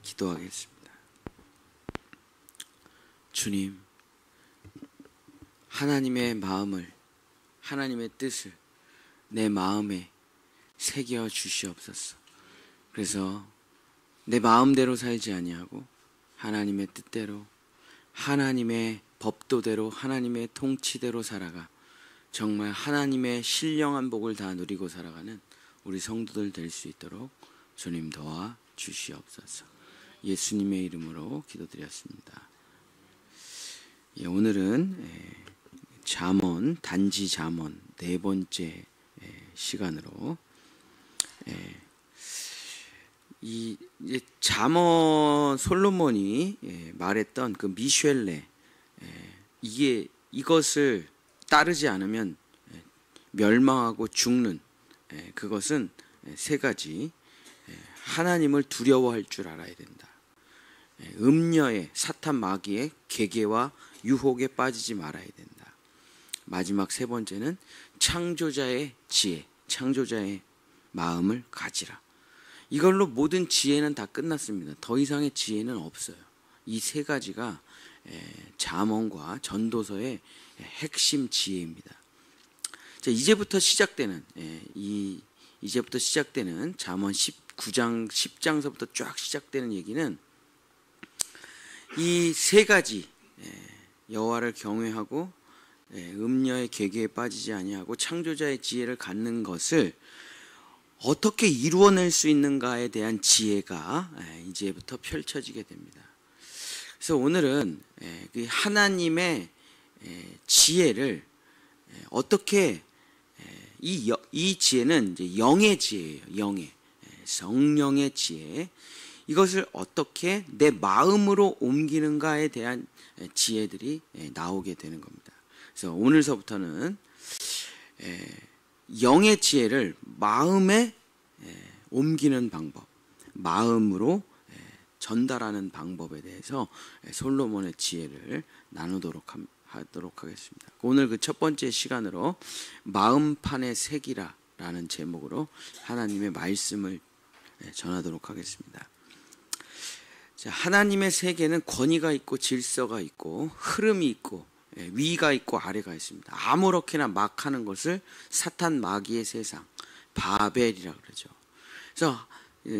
기도하겠습니다. 주님, 하나님의 마음을, 하나님의 뜻을 내 마음에 새겨 주시옵소서. 그래서 내 마음대로 살지 아니하고 하나님의 뜻대로, 하나님의 법도대로, 하나님의 통치대로 살아가 정말 하나님의 신령한 복을 다 누리고 살아가는 우리 성도들 될 수 있도록 주님 도와 주시옵소서. 예수님의 이름으로 기도드렸습니다. 오늘은 잠언, 단지 잠언 네 번째 시간으로 이 잠언 솔로몬이 말했던 그 미쉐레, 이것을 따르지 않으면 멸망하고 죽는, 그것은 세 가지. 하나님을 두려워할 줄 알아야 된다. 음녀의, 사탄 마귀의 계계와 유혹에 빠지지 말아야 된다. 마지막 세 번째는 창조자의 지혜, 창조자의 마음을 가지라. 이걸로 모든 지혜는 다 끝났습니다. 더 이상의 지혜는 없어요. 이 세 가지가 잠언과 전도서의 핵심 지혜입니다. 자, 이제부터 시작되는 잠언 19장 10장서부터 쫙 시작되는 얘기는 이 세 가지, 여호와를 경외하고 음녀의 계계에 빠지지 아니하고 창조자의 지혜를 갖는 것을 어떻게 이루어낼 수 있는가에 대한 지혜가 이제부터 펼쳐지게 됩니다. 그래서 오늘은 하나님의 지혜를 어떻게, 이 지혜는 이제 영의 지혜예요. 영의, 성령의 지혜. 이것을 어떻게 내 마음으로 옮기는가에 대한 지혜들이 나오게 되는 겁니다. 그래서 오늘서부터는 영의 지혜를 마음에 옮기는 방법, 마음으로 전달하는 방법에 대해서 솔로몬의 지혜를 나누도록 하도록 하겠습니다. 오늘 그 첫 번째 시간으로 마음판의 색이라 라는 제목으로 하나님의 말씀을 전하도록 하겠습니다. 자, 하나님의 세계는 권위가 있고 질서가 있고 흐름이 있고 위가 있고 아래가 있습니다. 아무렇게나 막 하는 것을 사탄 마귀의 세상, 바벨이라 그러죠. 그래서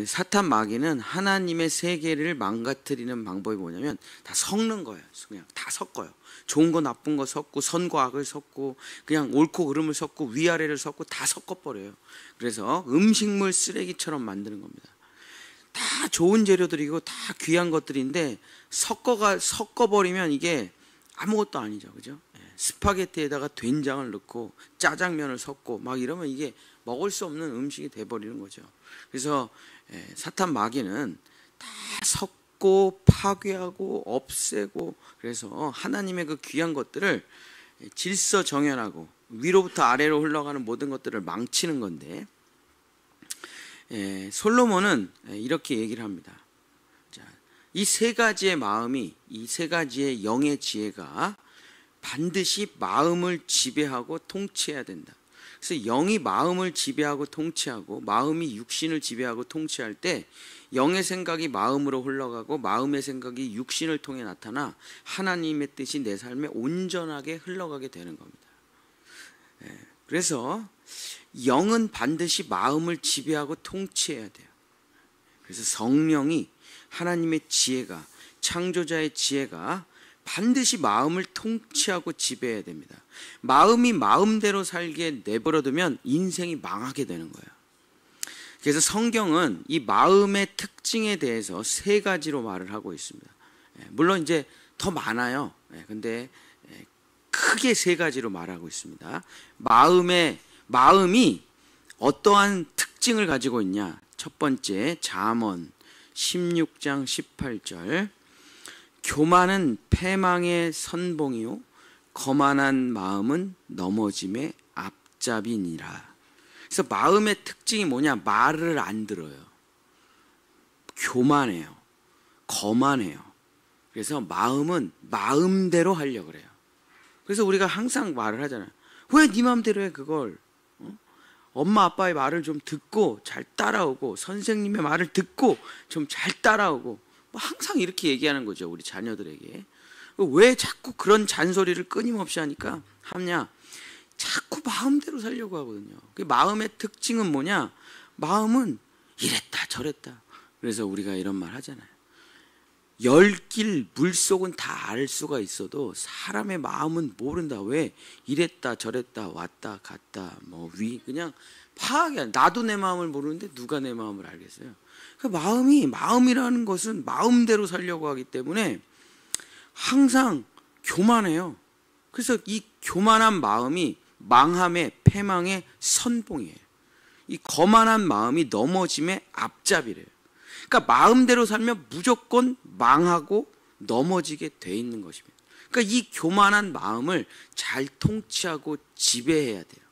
사탄 마귀는 하나님의 세계를 망가뜨리는 방법이 뭐냐면 다 섞는 거예요. 그냥 다 섞어요. 좋은 거 나쁜 거 섞고 선과 악을 섞고 그냥 옳고 그름을 섞고 위아래를 섞고 다 섞어버려요. 그래서 음식물 쓰레기처럼 만드는 겁니다. 다 좋은 재료들이고 다 귀한 것들인데 섞어버리면 이게 아무것도 아니죠. 그죠? 스파게티에다가 된장을 넣고 짜장면을 섞고 막 이러면 이게 먹을 수 없는 음식이 돼버리는 거죠. 그래서 사탄 마귀는 다 섞고 파괴하고 없애고, 그래서 하나님의 그 귀한 것들을 질서 정연하고 위로부터 아래로 흘러가는 모든 것들을 망치는 건데, 솔로몬은 이렇게 얘기를 합니다. 이 세 가지의 마음이, 이 세 가지의 영의 지혜가 반드시 마음을 지배하고 통치해야 된다. 그래서 영이 마음을 지배하고 통치하고 마음이 육신을 지배하고 통치할 때 영의 생각이 마음으로 흘러가고 마음의 생각이 육신을 통해 나타나 하나님의 뜻이 내 삶에 온전하게 흘러가게 되는 겁니다. 그래서 영은 반드시 마음을 지배하고 통치해야 돼요. 그래서 성령이, 하나님의 지혜가, 창조자의 지혜가 반드시 마음을 통치하고 지배해야 됩니다. 마음이 마음대로 살게 내버려두면 인생이 망하게 되는 거예요. 그래서 성경은 이 마음의 특징에 대해서 세 가지로 말을 하고 있습니다. 물론 이제 더 많아요. 근데 크게 세 가지로 말하고 있습니다. 마음이 어떠한 특징을 가지고 있냐? 첫 번째, 잠언 16장 18절. 교만은 패망의 선봉이요 거만한 마음은 넘어짐의 앞잡이니라. 그래서 마음의 특징이 뭐냐? 말을 안 들어요. 교만해요. 거만해요. 그래서 마음은 마음대로 하려고 그래요. 그래서 우리가 항상 말을 하잖아요. 왜 네 마음대로 해 그걸? 엄마 아빠의 말을 좀 듣고 잘 따라오고 선생님의 말을 듣고 좀 잘 따라오고 뭐 항상 이렇게 얘기하는 거죠. 우리 자녀들에게. 왜 자꾸 그런 잔소리를 끊임없이 하냐? 자꾸 마음대로 살려고 하거든요. 그 마음의 특징은 뭐냐? 마음은 이랬다 저랬다. 그래서 우리가 이런 말 하잖아요. 열길 물속은 다 알 수가 있어도 사람의 마음은 모른다. 왜? 이랬다 저랬다 왔다 갔다 뭐 그냥 파악이 안 돼. 나도 내 마음을 모르는데 누가 내 마음을 알겠어요? 그 마음이라는 것은 마음대로 살려고 하기 때문에 항상 교만해요. 그래서 이 교만한 마음이 망함의 패망의 선봉이에요. 이 거만한 마음이 넘어짐의 앞잡이래요. 그러니까 마음대로 살면 무조건 망하고 넘어지게 돼 있는 것입니다. 그러니까 이 교만한 마음을 잘 통치하고 지배해야 돼요.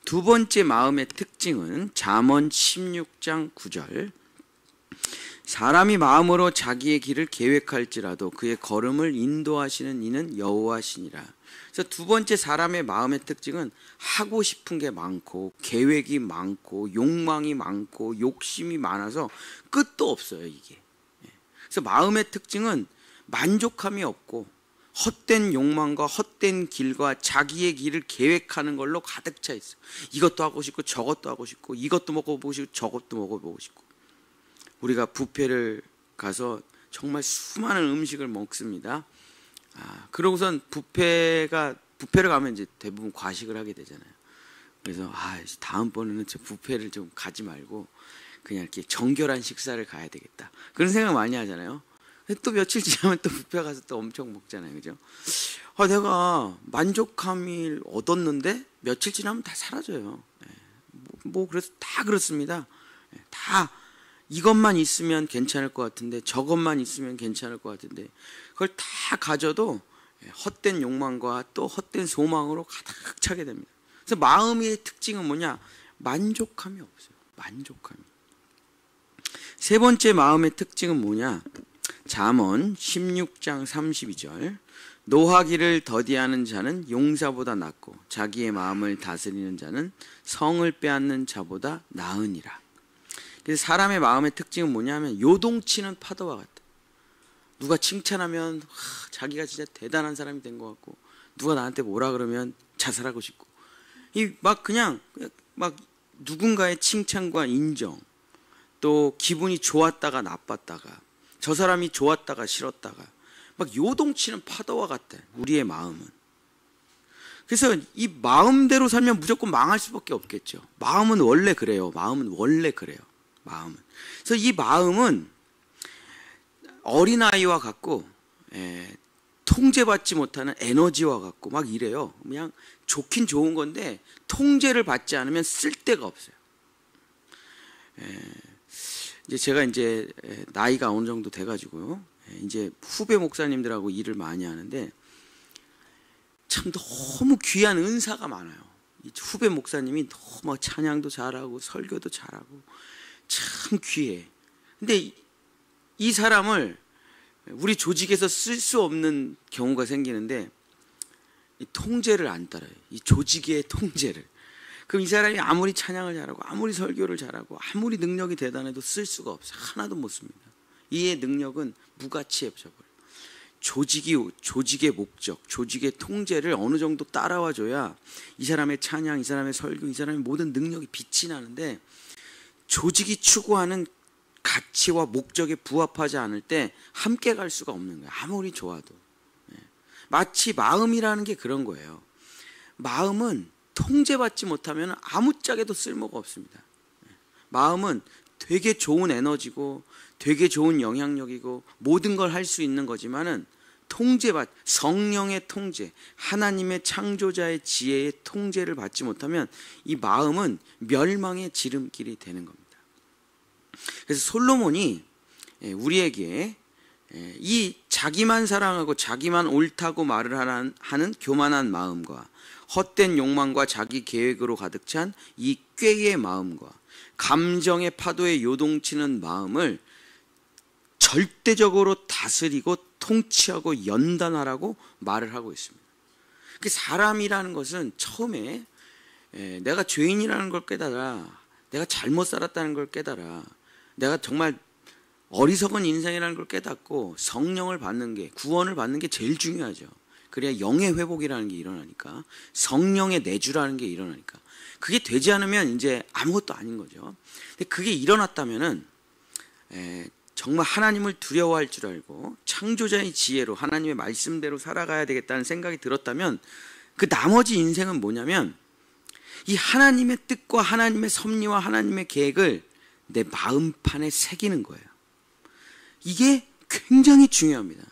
두 번째 마음의 특징은 잠언 16장 9절. 사람이 마음으로 자기의 길을 계획할지라도 그의 걸음을 인도하시는 이는 여호와시니라. 그래서 두 번째 사람의 마음의 특징은 하고 싶은 게 많고 계획이 많고 욕망이 많고 욕심이 많아서 끝도 없어요, 이게. 그래서 마음의 특징은 만족함이 없고 헛된 욕망과 헛된 길과 자기의 길을 계획하는 걸로 가득 차 있어요. 이것도 하고 싶고 저것도 하고 싶고 이것도 먹어보고 싶고 저것도 먹어보고 싶고. 우리가 뷔페를 가서 정말 수많은 음식을 먹습니다. 그러고선 뷔페를 가면 이제 대부분 과식을 하게 되잖아요. 그래서 다음번에는 저 뷔페를 좀 가지 말고 그냥 이렇게 정결한 식사를 가야 되겠다. 그런 생각 많이 하잖아요. 또 며칠 지나면 또 뷔페 가서 또 엄청 먹잖아요, 그죠? 내가 만족감을 얻었는데 며칠 지나면 다 사라져요. 그래서 다 그렇습니다. 다 이것만 있으면 괜찮을 것 같은데 저것만 있으면 괜찮을 것 같은데 그걸 다 가져도 헛된 욕망과 또 헛된 소망으로 가득 차게 됩니다. 그래서 마음의 특징은 뭐냐? 만족함이 없어요. 만족함이. 세 번째 마음의 특징은 뭐냐? 잠언 16장 32절. 노하기를 더디하는 자는 용사보다 낫고 자기의 마음을 다스리는 자는 성을 빼앗는 자보다 나으니라. 그래서 사람의 마음의 특징은 뭐냐면 요동치는 파도와 같다. 누가 칭찬하면 자기가 진짜 대단한 사람이 된 것 같고 누가 나한테 뭐라 그러면 자살하고 싶고 그냥 누군가의 칭찬과 인정 또 기분이 좋았다가 나빴다가 저 사람이 좋았다가 싫었다가 요동치는 파도와 같다. 우리의 마음은. 그래서 이 마음대로 살면 무조건 망할 수밖에 없겠죠. 마음은 원래 그래요. 그래서 이 마음은 어린아이와 같고 통제받지 못하는 에너지와 같고 이래요. 그냥 좋긴 좋은 건데 통제를 받지 않으면 쓸데가 없어요. 이제 제가 나이가 어느 정도 돼가지고요. 이제 후배 목사님들하고 일을 많이 하는데 참 너무 귀한 은사가 많아요. 이 후배 목사님이 너무 찬양도 잘하고 설교도 잘하고 참 귀해. 근데 이 사람을 우리 조직에서 쓸 수 없는 경우가 생기는데 이 통제를 안 따라요. 이 조직의 통제를. 그럼 이 사람이 아무리 찬양을 잘하고 아무리 설교를 잘하고 아무리 능력이 대단해도 쓸 수가 없어요. 하나도 못 씁니다. 이의 능력은 무가치해져버려요. 조직의 목적, 조직의 통제를 어느 정도 따라와 줘야 이 사람의 찬양, 이 사람의 설교, 이 사람의 모든 능력이 빛이 나는데 조직이 추구하는 가치와 목적에 부합하지 않을 때 함께 갈 수가 없는 거예요. 아무리 좋아도. 마치 마음이라는 게 그런 거예요. 마음은 통제받지 못하면 아무짝에도 쓸모가 없습니다. 마음은 되게 좋은 에너지고 되게 좋은 영향력이고 모든 걸 할 수 있는 거지만은 성령의 통제, 하나님의 창조자의 지혜의 통제를 받지 못하면 이 마음은 멸망의 지름길이 되는 겁니다. 그래서 솔로몬이 우리에게 이 자기만 사랑하고 자기만 옳다고 말을 하는 교만한 마음과 헛된 욕망과 자기 계획으로 가득 찬 이 꾀의 마음과 감정의 파도에 요동치는 마음을 절대적으로 다스리고 통치하고 연단하라고 말을 하고 있습니다. 그 사람이라는 것은 처음에 내가 죄인이라는 걸 깨달아, 내가 잘못 살았다는 걸 깨달아, 내가 정말 어리석은 인생이라는 걸 깨닫고 성령을 받는 게, 구원을 받는 게 제일 중요하죠. 그래야 영의 회복이라는 게 일어나니까, 성령의 내주라는 게 일어나니까. 그게 되지 않으면 이제 아무것도 아닌 거죠. 근데 그게 일어났다면은 정말 하나님을 두려워할 줄 알고 창조자의 지혜로 하나님의 말씀대로 살아가야 되겠다는 생각이 들었다면, 그 나머지 인생은 뭐냐면 이 하나님의 뜻과 하나님의 섭리와 하나님의 계획을 내 마음판에 새기는 거예요. 이게 굉장히 중요합니다.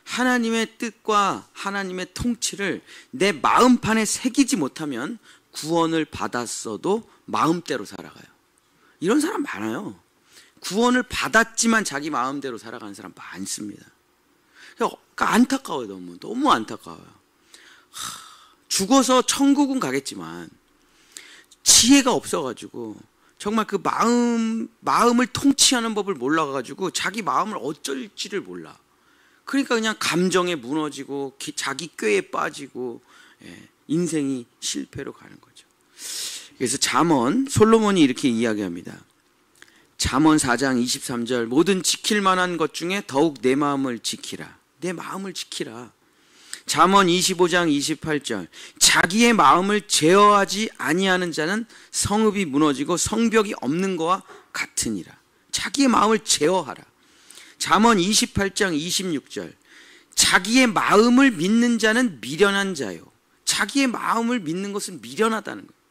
하나님의 뜻과 하나님의 통치를 내 마음판에 새기지 못하면 구원을 받았어도 마음대로 살아가요. 이런 사람 많아요. 구원을 받았지만 자기 마음대로 살아가는 사람 많습니다. 그러니까 안타까워요. 너무 안타까워요. 죽어서 천국은 가겠지만 지혜가 없어가지고 정말 그 마음을 통치하는 법을 몰라가지고 자기 마음을 어쩔지를 몰라. 그러니까 그냥 감정에 무너지고 자기 꾀에 빠지고 인생이 실패로 가는 거죠. 그래서 잠언, 솔로몬이 이렇게 이야기합니다. 잠언 4장 23절, 모든 지킬 만한 것 중에 더욱 내 마음을 지키라. 내 마음을 지키라. 잠언 25장 28절, 자기의 마음을 제어하지 아니하는 자는 성읍이 무너지고 성벽이 없는 것과 같으니라. 자기의 마음을 제어하라. 잠언 28장 26절, 자기의 마음을 믿는 자는 미련한 자요. 자기의 마음을 믿는 것은 미련하다는 거예요.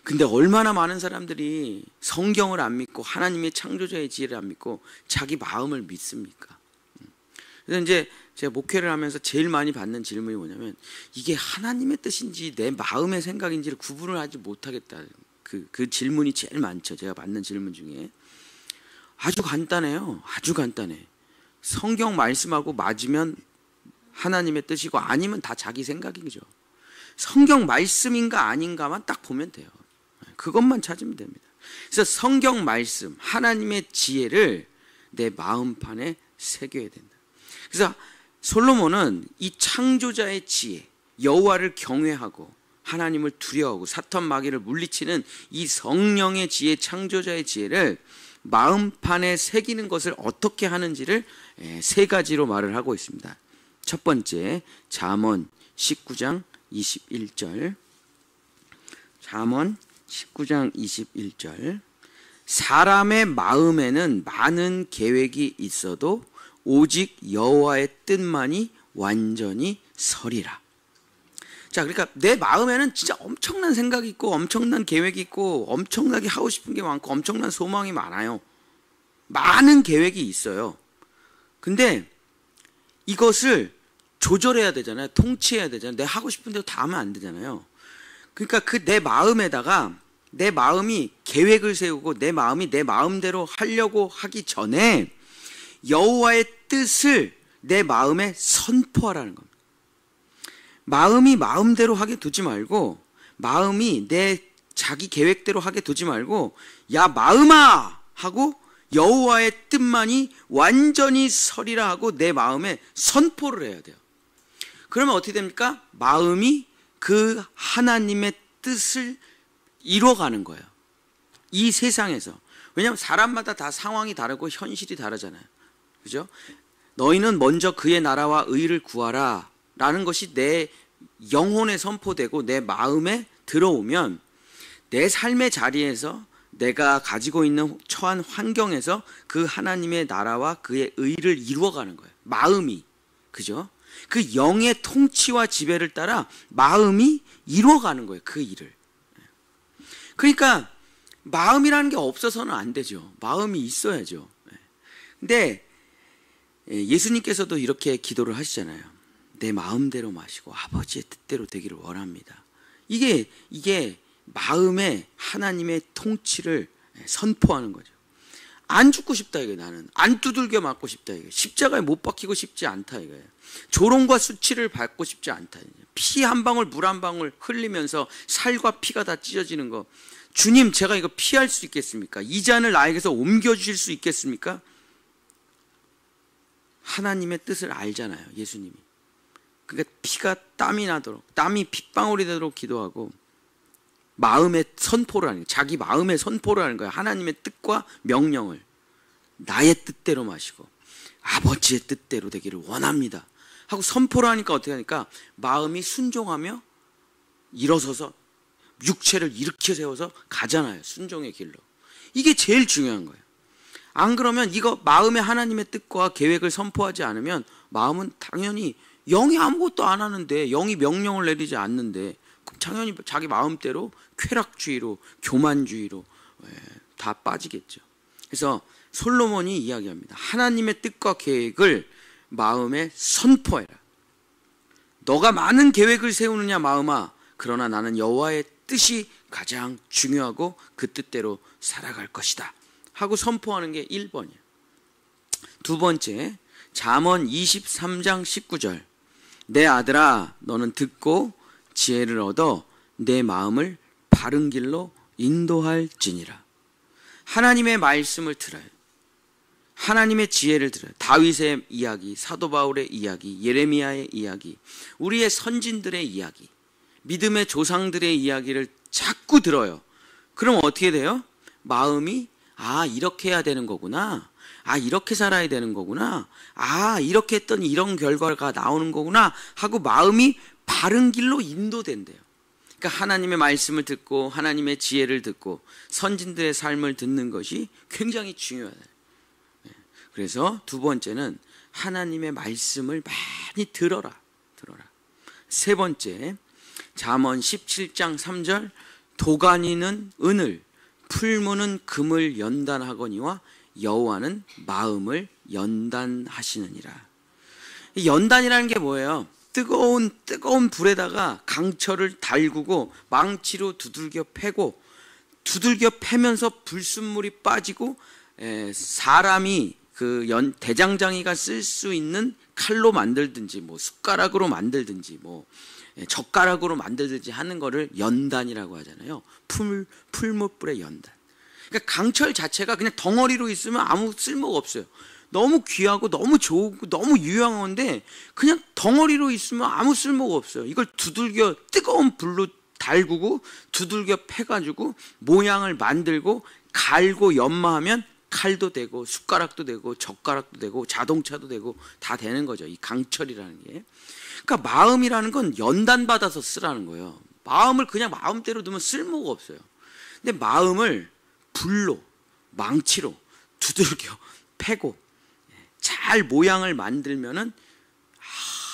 근데 얼마나 많은 사람들이 성경을 안 믿고 하나님의 창조자의 지혜를 안 믿고 자기 마음을 믿습니까? 그래서 이제 제가 목회를 하면서 제일 많이 받는 질문이 뭐냐면, 이게 하나님의 뜻인지 내 마음의 생각인지를 구분을 하지 못하겠다. 그 질문이 제일 많죠. 제가 받는 질문 중에. 아주 간단해요. 아주 간단해. 성경 말씀하고 맞으면 하나님의 뜻이고 아니면 다 자기 생각이죠. 성경 말씀인가 아닌가만 딱 보면 돼요. 그것만 찾으면 됩니다. 그래서 성경 말씀, 하나님의 지혜를 내 마음판에 새겨야 된다. 그래서 솔로몬은 이 창조자의 지혜, 여호와를 경외하고 하나님을 두려워하고 사탄 마귀를 물리치는 이 성령의 지혜, 창조자의 지혜를 마음판에 새기는 것을 어떻게 하는지를 세 가지로 말을 하고 있습니다. 첫 번째, 잠언 19장 21절. 잠언 19장 21절. 사람의 마음에는 많은 계획이 있어도 오직 여호와의 뜻만이 완전히 서리라. 자, 그러니까 내 마음에는 진짜 엄청난 생각이 있고 엄청난 계획이 있고 엄청나게 하고 싶은 게 많고 엄청난 소망이 많아요. 많은 계획이 있어요. 근데 이것을 조절해야 되잖아요. 통치해야 되잖아요. 내가 하고 싶은 대로 다 하면 안 되잖아요. 그러니까 그 내 마음에다가 내 마음이 계획을 세우고 내 마음이 내 마음대로 하려고 하기 전에 여호와의 뜻을 내 마음에 선포하라는 겁니다. 마음이 마음대로 하게 두지 말고, 마음이 내 자기 계획대로 하게 두지 말고, 야 마음아 하고 여호와의 뜻만이 완전히 서리라 하고 내 마음에 선포를 해야 돼요. 그러면 어떻게 됩니까? 마음이 그 하나님의 뜻을 이뤄가는 거예요. 이 세상에서. 왜냐하면 사람마다 다 상황이 다르고 현실이 다르잖아요. 그죠? 너희는 먼저 그의 나라와 의를 구하라 라는 것이 내 영혼에 선포되고 내 마음에 들어오면 내 삶의 자리에서 내가 가지고 있는 처한 환경에서 그 하나님의 나라와 그의 의를 이루어가는 거예요. 마음이. 그죠? 그 영의 통치와 지배를 따라 마음이 이루어가는 거예요. 그 일을. 그러니까 마음이라는 게 없어서는 안 되죠. 마음이 있어야죠. 근데 예수님께서도 이렇게 기도를 하시잖아요. 내 마음대로 마시고 아버지의 뜻대로 되기를 원합니다. 이게 마음에 하나님의 통치를 선포하는 거죠. 안 죽고 싶다 이거예요. 나는 안 두들겨 맞고 싶다 이거예요. 십자가에 못 박히고 싶지 않다 이거예요. 조롱과 수치를 받고 싶지 않다. 피 한 방울 물 한 방울 흘리면서 살과 피가 다 찢어지는 거, 주님 제가 이거 피할 수 있겠습니까? 이 잔을 나에게서 옮겨주실 수 있겠습니까? 하나님의 뜻을 알잖아요. 예수님이. 그러니까 피가 땀이 나도록, 땀이 핏방울이 되도록 기도하고 마음의 선포를 하는 거예요. 자기 마음의 선포를 하는 거예요. 하나님의 뜻과 명령을 나의 뜻대로 마시고 아버지의 뜻대로 되기를 원합니다 하고 선포를 하니까 어떻게 하니까 마음이 순종하며 일어서서 육체를 일으켜 세워서 가잖아요. 순종의 길로. 이게 제일 중요한 거예요. 안 그러면 이거 마음에 하나님의 뜻과 계획을 선포하지 않으면 마음은 당연히 영이 아무것도 안 하는데, 영이 명령을 내리지 않는데 당연히 자기 마음대로 쾌락주의로, 교만주의로 다 빠지겠죠. 그래서 솔로몬이 이야기합니다. 하나님의 뜻과 계획을 마음에 선포해라. 너가 많은 계획을 세우느냐 마음아, 그러나 나는 여호와의 뜻이 가장 중요하고 그 뜻대로 살아갈 것이다 하고 선포하는 게 1번이에요. 두 번째, 잠언 23장 19절. 내 아들아 너는 듣고 지혜를 얻어 내 마음을 바른 길로 인도할지니라. 하나님의 말씀을 들어요. 하나님의 지혜를 들어요. 다윗의 이야기, 사도 바울의 이야기, 예레미야의 이야기, 우리의 선진들의 이야기, 믿음의 조상들의 이야기를 자꾸 들어요. 그럼 어떻게 돼요? 마음이 이렇게 해야 되는 거구나. 이렇게 살아야 되는 거구나. 이렇게 했더니 이런 결과가 나오는 거구나 하고 마음이 바른 길로 인도된대요. 그러니까 하나님의 말씀을 듣고 하나님의 지혜를 듣고 선진들의 삶을 듣는 것이 굉장히 중요하다. 그래서 두 번째는 하나님의 말씀을 많이 들어라. 세 번째, 잠언 17장 3절. 도가니는 은을, 풀무는 금을 연단하거니와 여호와는 마음을 연단하시느니라. 연단이라는 게 뭐예요? 뜨거운 불에다가 강철을 달구고 망치로 두들겨 패고, 두들겨 패면서 불순물이 빠지고, 사람이 대장장이가 쓸 수 있는 칼로 만들든지 숟가락으로 만들든지 젓가락으로 만들든지 하는 거를 연단이라고 하잖아요. 풀무불의 연단. 그러니까 강철 자체가 그냥 덩어리로 있으면 아무 쓸모가 없어요. 너무 귀하고 너무 좋고 너무 유용한데 그냥 덩어리로 있으면 아무 쓸모가 없어요. 이걸 두들겨 뜨거운 불로 달구고 두들겨 패가지고 모양을 만들고 갈고 연마하면 칼도 되고 숟가락도 되고 젓가락도 되고 자동차도 되고 다 되는 거죠. 이 강철이라는 게. 그러니까 마음이라는 건 연단받아서 쓰라는 거예요. 마음을 그냥 마음대로 두면 쓸모가 없어요. 근데 마음을 불로, 망치로 두들겨 패고 잘 모양을 만들면은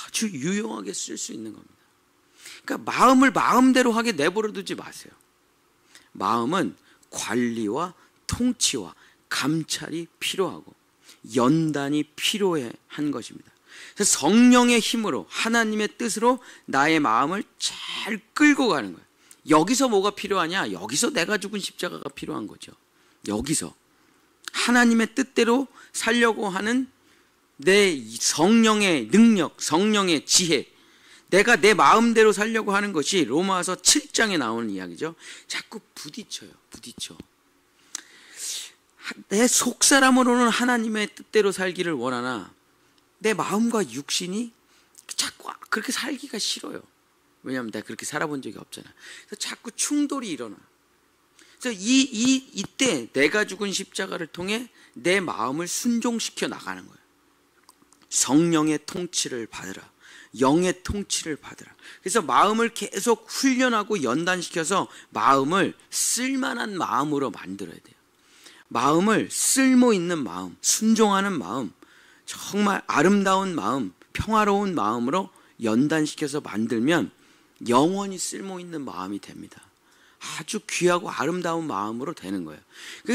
아주 유용하게 쓸 수 있는 겁니다. 그러니까 마음을 마음대로 하게 내버려 두지 마세요. 마음은 관리와 통치와 감찰이 필요하고 연단이 필요한 것입니다. 그래서 성령의 힘으로 하나님의 뜻으로 나의 마음을 잘 끌고 가는 거예요. 여기서 뭐가 필요하냐? 여기서 내가 죽은 십자가가 필요한 거죠. 여기서 하나님의 뜻대로 살려고 하는 내 성령의 능력, 성령의 지혜, 내가 내 마음대로 살려고 하는 것이 로마서 7장에 나오는 이야기죠. 자꾸 부딪혀. 내 속사람으로는 하나님의 뜻대로 살기를 원하나 내 마음과 육신이 자꾸 그렇게 살기가 싫어요. 왜냐하면 내가 그렇게 살아본 적이 없잖아. 그래서 자꾸 충돌이 일어나. 그래서 이때 내가 죽은 십자가를 통해 내 마음을 순종시켜 나가는 거예요. 성령의 통치를 받으라. 영의 통치를 받으라. 그래서 마음을 계속 훈련하고 연단시켜서 마음을 쓸만한 마음으로 만들어야 돼요. 마음을 쓸모 있는 마음, 순종하는 마음, 정말 아름다운 마음, 평화로운 마음으로 연단시켜서 만들면 영원히 쓸모 있는 마음이 됩니다. 아주 귀하고 아름다운 마음으로 되는 거예요.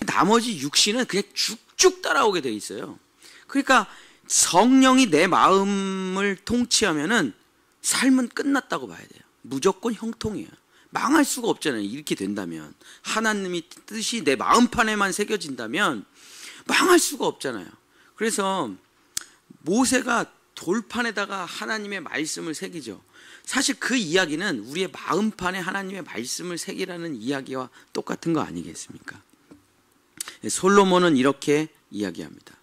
나머지 육신은 그냥 쭉쭉 따라오게 돼 있어요. 그러니까 성령이 내 마음을 통치하면은 삶은 끝났다고 봐야 돼요. 무조건 형통이에요. 망할 수가 없잖아요. 이렇게 된다면 하나님의 뜻이 내 마음판에만 새겨진다면 망할 수가 없잖아요. 그래서 모세가 돌판에다가 하나님의 말씀을 새기죠. 사실 그 이야기는 우리의 마음판에 하나님의 말씀을 새기라는 이야기와 똑같은 거 아니겠습니까? 솔로몬은 이렇게 이야기합니다.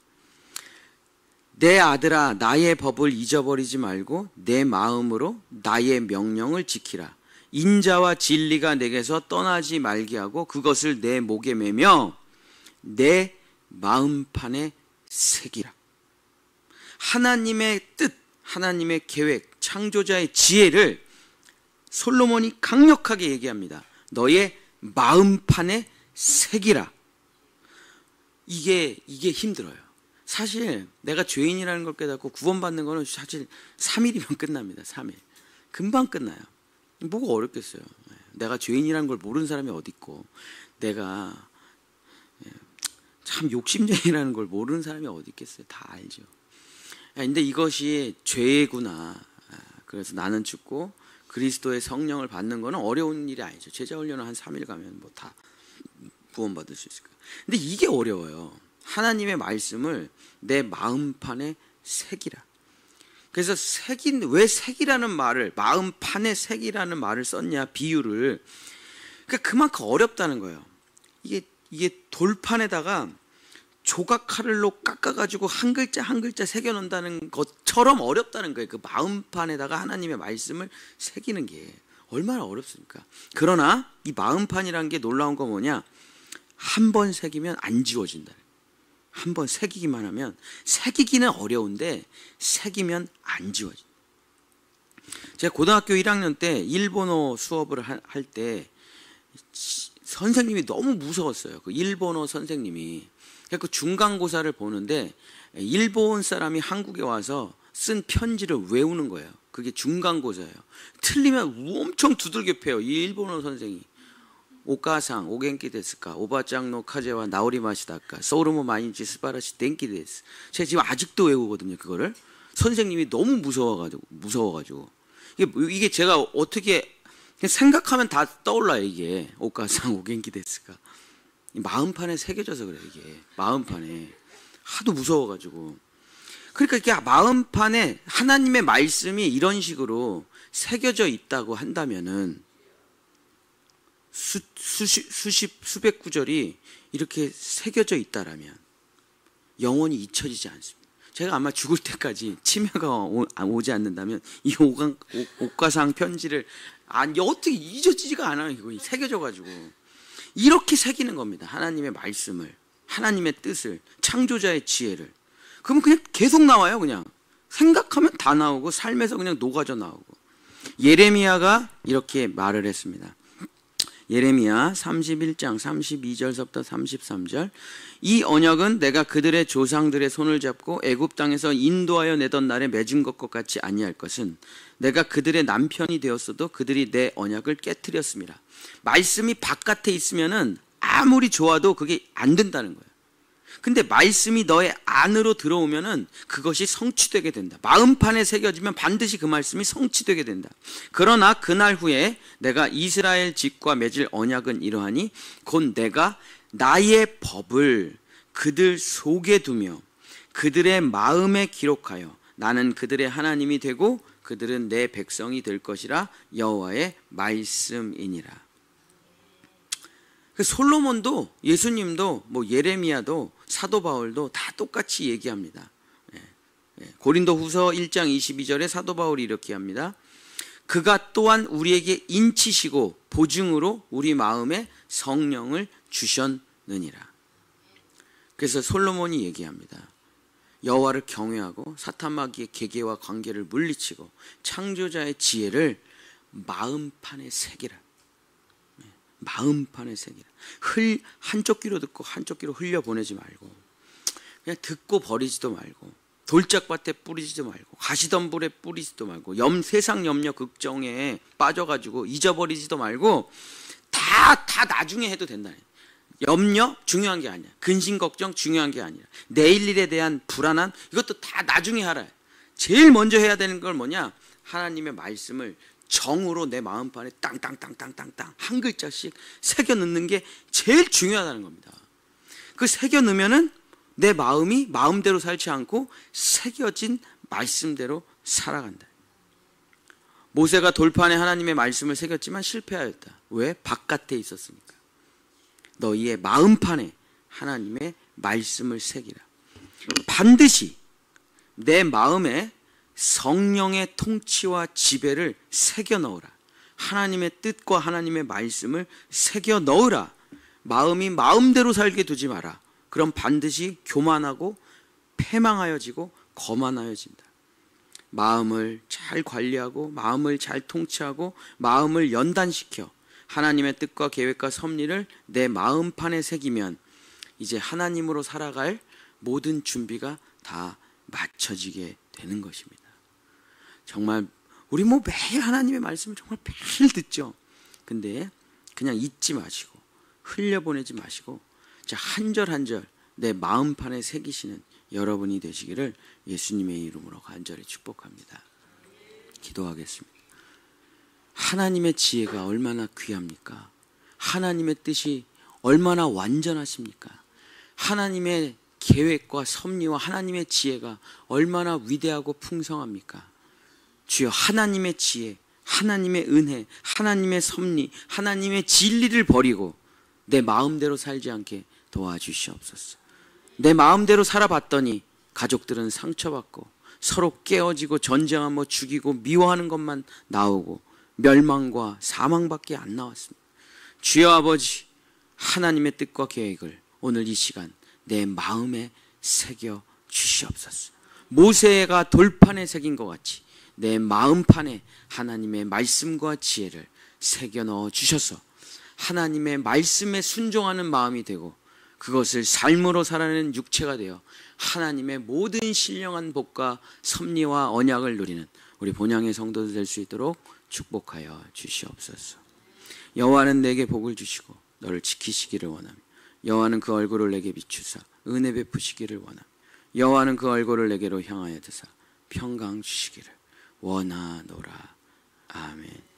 내 아들아 나의 법을 잊어버리지 말고 내 마음으로 나의 명령을 지키라. 인자와 진리가 내게서 떠나지 말게 하고 그것을 내 목에 매며 내 마음판에 새기라. 하나님의 뜻, 하나님의 계획, 창조자의 지혜를 솔로몬이 강력하게 얘기합니다. 너의 마음판에 새기라. 이게 힘들어요. 사실 내가 죄인이라는 걸 깨닫고 구원받는 거는 사실 3일이면 끝납니다. 3일. 금방 끝나요. 뭐가 어렵겠어요. 내가 죄인이라는 걸 모르는 사람이 어디 있고, 내가 참 욕심쟁이라는 걸 모르는 사람이 어디 있겠어요. 다 알죠. 근데 이것이 죄구나. 그래서 나는 죽고 그리스도의 성령을 받는 거는 어려운 일이 아니죠. 제자 훈련을 한 3일 가면 뭐 다 구원받을 수 있을 거예요. 근데 이게 어려워요. 하나님의 말씀을 내 마음판에 새기라. 그래서 왜 새기라는 말을, 마음판에 새기라는 말을 썼냐, 비유를. 그러니까 그만큼 어렵다는 거예요. 이게 돌판에다가 조각 칼로 깎아가지고 한 글자 한 글자 새겨놓는다는 것처럼 어렵다는 거예요. 그 마음판에다가 하나님의 말씀을 새기는 게 얼마나 어렵습니까? 그러나 이 마음판이라는 게 놀라운 거 뭐냐? 한 번 새기면 안 지워진다. 한 번 새기기만 하면, 새기기는 어려운데 새기면 안 지워진다. 제가 고등학교 1학년 때 일본어 수업을 할 때 선생님이 너무 무서웠어요. 그 일본어 선생님이. 그 중간고사를 보는데 일본 사람이 한국에 와서 쓴 편지를 외우는 거예요. 그게 중간고사예요. 틀리면 엄청 두들겨 패요. 이 일본어 선생이. 오카상, 오겐키 데스까, 오바짱노 카제와 나오리 마시다까, 소르모 마인치 스파라시 땡키 데스. 제가 지금 아직도 외우거든요, 그거를. 선생님이 너무 무서워가지고. 이게 제가 어떻게, 그냥 생각하면 다 떠올라요, 이게. 오카상, 오겐키 데스까. 마음판에 새겨져서 그래요, 이게. 마음판에. 하도 무서워가지고. 그러니까 이게 마음판에 하나님의 말씀이 이런 새겨져 있다고 한다면은 수백 구절이 이렇게 새겨져 있다라면 영원히 잊혀지지 않습니다. 제가 아마 죽을 때까지 치매가 오지 않는다면 이 옥가상 편지를 어떻게 잊어지지가 않아요. 이거 새겨져가지고 이렇게 새기는 겁니다. 하나님의 말씀을, 하나님의 뜻을, 창조자의 지혜를. 그러면 그냥 계속 나와요. 그냥 생각하면 다 나오고 삶에서 그냥 녹아져 나오고. 예레미야가 이렇게 말을 했습니다. 예레미야 31장 32절부터 33절. 이 언약은 내가 그들의 조상들의 손을 잡고 애굽 땅에서 인도하여 내던 날에 맺은 것과 같이 아니할 것은 내가 그들의 남편이 되었어도 그들이 내 언약을 깨트렸습니다. 말씀이 바깥에 있으면은 아무리 좋아도 그게 안 된다는 거예요. 근데 말씀이 너의 안으로 들어오면은 그것이 성취되게 된다. 마음판에 새겨지면 반드시 그 말씀이 성취되게 된다. 그러나 그날 후에 내가 이스라엘 집과 맺을 언약은 이러하니 곧 내가 나의 법을 그들 속에 두며 그들의 마음에 기록하여 나는 그들의 하나님이 되고 그들은 내 백성이 될 것이라 여호와의 말씀이니라. 솔로몬도, 예수님도, 예레미야도, 사도 바울도 다 똑같이 얘기합니다. 고린도후서 1장 22절에 사도 바울이 이렇게 합니다. 그가 또한 우리에게 인치시고 보증으로 우리 마음에 성령을 주셨느니라. 그래서 솔로몬이 얘기합니다. 여호와를 경외하고 사탄마귀의 계계와 관계를 물리치고 창조자의 지혜를 마음판에 새기라. 마음판에 새기라. 한쪽 귀로 듣고 한쪽 귀로 흘려보내지 말고, 그냥 듣고 버리지도 말고, 돌짝밭에 뿌리지도 말고, 가시덤불에 뿌리지도 말고, 세상 염려 걱정에 빠져가지고 잊어버리지도 말고, 다 나중에 해도 된다. 염려 중요한 게 아니야. 근심 걱정 중요한 게 아니라 내일 일에 대한 불안함, 이것도 다 나중에 하라. 제일 먼저 해야 되는 걸 뭐냐? 하나님의 말씀을 정으로 내 마음판에 땅땅땅땅땅땅 한 글자씩 새겨 넣는 게 제일 중요하다는 겁니다. 그 새겨 넣으면은 내 마음이 마음대로 살지 않고 새겨진 말씀대로 살아간다. 모세가 돌판에 하나님의 말씀을 새겼지만 실패하였다. 왜? 바깥에 있었으니까. 너희의 마음판에 하나님의 말씀을 새기라. 반드시 내 마음에 성령의 통치와 지배를 새겨 넣으라. 하나님의 뜻과 하나님의 말씀을 새겨 넣으라. 마음이 마음대로 살게 두지 마라. 그럼 반드시 교만하고 패망하여지고 거만하여진다. 마음을 잘 관리하고 마음을 잘 통치하고 마음을 연단시켜 하나님의 뜻과 계획과 섭리를 내 마음판에 새기면 이제 하나님으로 살아갈 모든 준비가 다 맞춰지게 되는 것입니다. 정말 우리 매일 하나님의 말씀을 정말 매일 듣죠. 근데 그냥 잊지 마시고 흘려보내지 마시고 한 절 한 절 내 마음판에 새기시는 여러분이 되시기를 예수님의 이름으로 간절히 축복합니다. 기도하겠습니다. 하나님의 지혜가 얼마나 귀합니까? 하나님의 뜻이 얼마나 완전하십니까? 하나님의 계획과 섭리와 하나님의 지혜가 얼마나 위대하고 풍성합니까? 주여, 하나님의 지혜, 하나님의 은혜, 하나님의 섭리, 하나님의 진리를 버리고 내 마음대로 살지 않게 도와주시옵소서. 내 마음대로 살아봤더니 가족들은 상처받고 서로 깨어지고 전쟁하며 죽이고 미워하는 것만 나오고 멸망과 사망밖에 안 나왔습니다. 주여 아버지, 하나님의 뜻과 계획을 오늘 이 시간 내 마음에 새겨 주시옵소서. 모세가 돌판에 새긴 것 같이 내 마음판에 하나님의 말씀과 지혜를 새겨 넣어 주셔서 하나님의 말씀에 순종하는 마음이 되고 그것을 삶으로 살아내는 육체가 되어 하나님의 모든 신령한 복과 섭리와 언약을 누리는 우리 본향의 성도들 될 수 있도록 축복하여 주시옵소서. 여호와는 내게 복을 주시고 너를 지키시기를 원하며 여호와는 그 얼굴을 내게 비추사 은혜 베푸시기를 원하며 여호와는 그 얼굴을 내게로 향하여 드사 평강 주시기를 원하노라. 아멘.